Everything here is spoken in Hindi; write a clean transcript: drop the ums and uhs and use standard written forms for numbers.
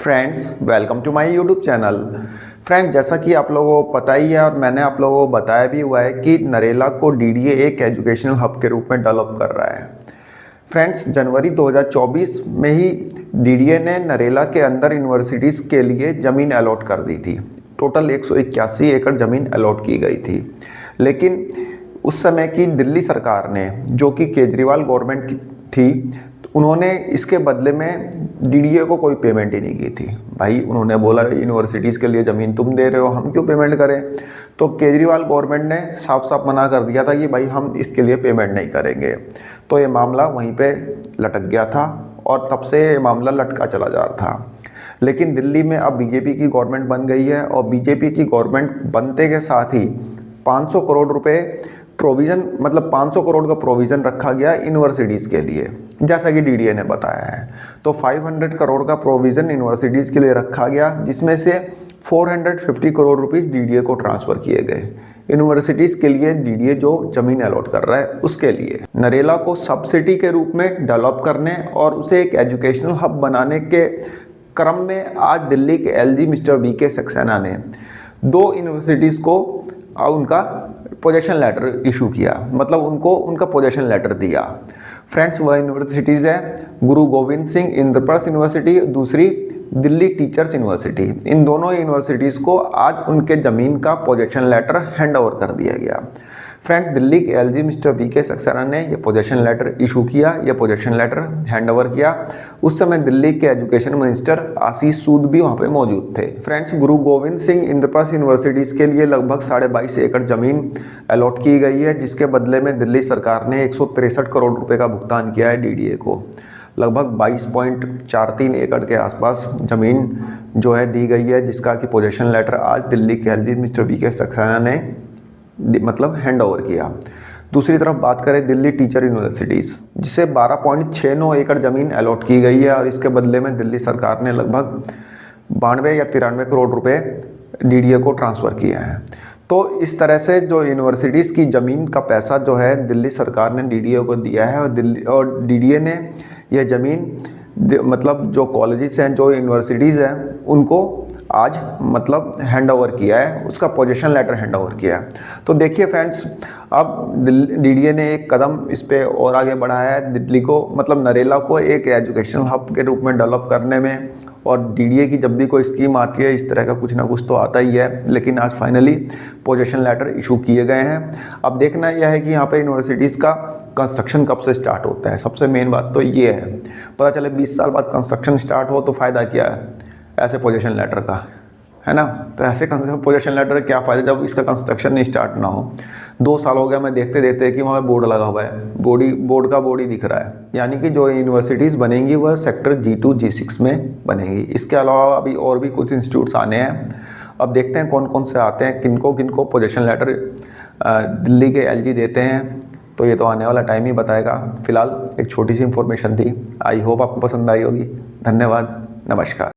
Friends, welcome to my YouTube channel. Friends, जैसा कि आप लोगों को पता ही है और मैंने आप लोगों को बताया भी हुआ है कि नरेला को डीडीए एक एजुकेशनल हब के रूप में डेवलप कर रहा है। फ्रेंड्स, जनवरी 2024 में ही डीडीए ने नरेला के अंदर यूनिवर्सिटीज़ के लिए ज़मीन अलॉट कर दी थी। टोटल 181 एकड़ ज़मीन अलॉट की गई थी, लेकिन उस समय की दिल्ली सरकार ने, जो कि केजरीवाल गवर्नमेंट की थी, उन्होंने इसके बदले में डीडीए को कोई पेमेंट ही नहीं की थी। भाई, उन्होंने बोला यूनिवर्सिटीज़ के लिए ज़मीन तुम दे रहे हो, हम क्यों पेमेंट करें। तो केजरीवाल गवर्नमेंट ने साफ साफ मना कर दिया था कि भाई हम इसके लिए पेमेंट नहीं करेंगे। तो ये मामला वहीं पे लटक गया था और तब से ये मामला लटका चला जा रहा था। लेकिन दिल्ली में अब बीजेपी की गवर्नमेंट बन गई है और बीजेपी की गवर्नमेंट बनते के साथ ही 500 करोड़ रुपए प्रोविज़न, मतलब 500 करोड़ का प्रोविज़न रखा गया यूनिवर्सिटीज़ के लिए, जैसा कि डीडीए ने बताया है। तो 500 करोड़ का प्रोविज़न यूनिवर्सिटीज़ के लिए रखा गया, जिसमें से 450 करोड़ रुपीस डीडीए को ट्रांसफ़र किए गए यूनिवर्सिटीज़ के लिए। डीडीए जो ज़मीन अलॉट कर रहा है उसके लिए नरेला को सब्सिडी के रूप में डेवलप करने और उसे एक एजुकेशनल हब बनाने के क्रम में आज दिल्ली के एलजी मिस्टर वीके सक्सेना ने 2 यूनिवर्सिटीज़ को उनका पोजेशन लेटर इशू किया, मतलब उनको उनका पोजेशन लेटर दिया। फ्रेंड्स, वह यूनिवर्सिटीज़ है गुरु गोविंद सिंह इंद्रप्रस्थ यूनिवर्सिटी, दूसरी दिल्ली टीचर्स यूनिवर्सिटी। इन दोनों यूनिवर्सिटीज़ को आज उनके ज़मीन का पोजेशन लेटर हैंड ओवर कर दिया गया। फ्रेंड्स, दिल्ली के एलजी मिस्टर वीके सक्सेना ने यह पोजेशन लेटर इशू किया, यह पोजेशन लेटर हैंड ओवर किया। उस समय दिल्ली के एजुकेशन मिनिस्टर आशीष सूद भी वहाँ पे मौजूद थे। फ्रेंड्स, गुरु गोविंद सिंह इंद्रप्रस्थ यूनिवर्सिटीज़ के लिए लगभग 22.5 एकड़ ज़मीन अलॉट की गई है, जिसके बदले में दिल्ली सरकार ने 163 करोड़ रुपये का भुगतान किया है डीडीए को। लगभग 22.43 एकड़ के आसपास ज़मीन जो है दी गई है, जिसका कि पोजेशन लेटर आज दिल्ली के एलजी मिस्टर वीके सक्सेना ने मतलब हैंड ओवर किया। दूसरी तरफ बात करें दिल्ली टीचर यूनिवर्सिटीज़, जिसे 12.69 एकड़ ज़मीन अलॉट की गई है और इसके बदले में दिल्ली सरकार ने लगभग 92 या 93 करोड़ रुपए डीडीए को ट्रांसफ़र किए हैं। तो इस तरह से जो यूनिवर्सिटीज़ की ज़मीन का पैसा जो है दिल्ली सरकार ने डीडीए को दिया है और डीडीए ने यह ज़मीन मतलब जो कॉलेजेस हैं, जो यूनिवर्सिटीज़ हैं, उनको आज मतलब हैंड ओवर किया है, उसका पोजीशन लेटर हैंड ओवर किया है। तो देखिए फ्रेंड्स, अब डीडीए ने एक कदम इस पे और आगे बढ़ाया है दिल्ली को, मतलब नरेला को एक एजुकेशनल हब के रूप में डेवलप करने में। और डीडीए की जब भी कोई स्कीम आती है इस तरह का कुछ ना कुछ तो आता ही है, लेकिन आज फाइनली पोजीशन लेटर इशू किए गए हैं। अब देखना यह है कि यहाँ पे यूनिवर्सिटीज़ का कंस्ट्रक्शन कब से स्टार्ट होता है। सबसे मेन बात तो ये है, पता चले 20 साल बाद कंस्ट्रक्शन स्टार्ट हो तो फ़ायदा क्या है ऐसे पोजीशन लेटर का, है ना। तो ऐसे पोजीशन लेटर क्या फ़ायदा जब इसका कंस्ट्रक्शन नहीं स्टार्ट ना हो। 2 साल हो गया मैं देखते देखते कि वहाँ बोर्ड लगा हुआ है, बोर्ड का बोर्ड ही दिख रहा है। यानी कि जो यूनिवर्सिटीज़ बनेंगी वह सेक्टर G2 G6 में बनेंगी। इसके अलावा अभी और भी कुछ इंस्टीट्यूट्स आने हैं। अब देखते हैं कौन कौन से आते हैं, किनको किनको पोजीशन लेटर दिल्ली के एलजी देते हैं, तो ये तो आने वाला टाइम ही बताएगा। फिलहाल एक छोटी सी इन्फॉर्मेशन थी, आई होप आपको पसंद आई होगी। धन्यवाद, नमस्कार।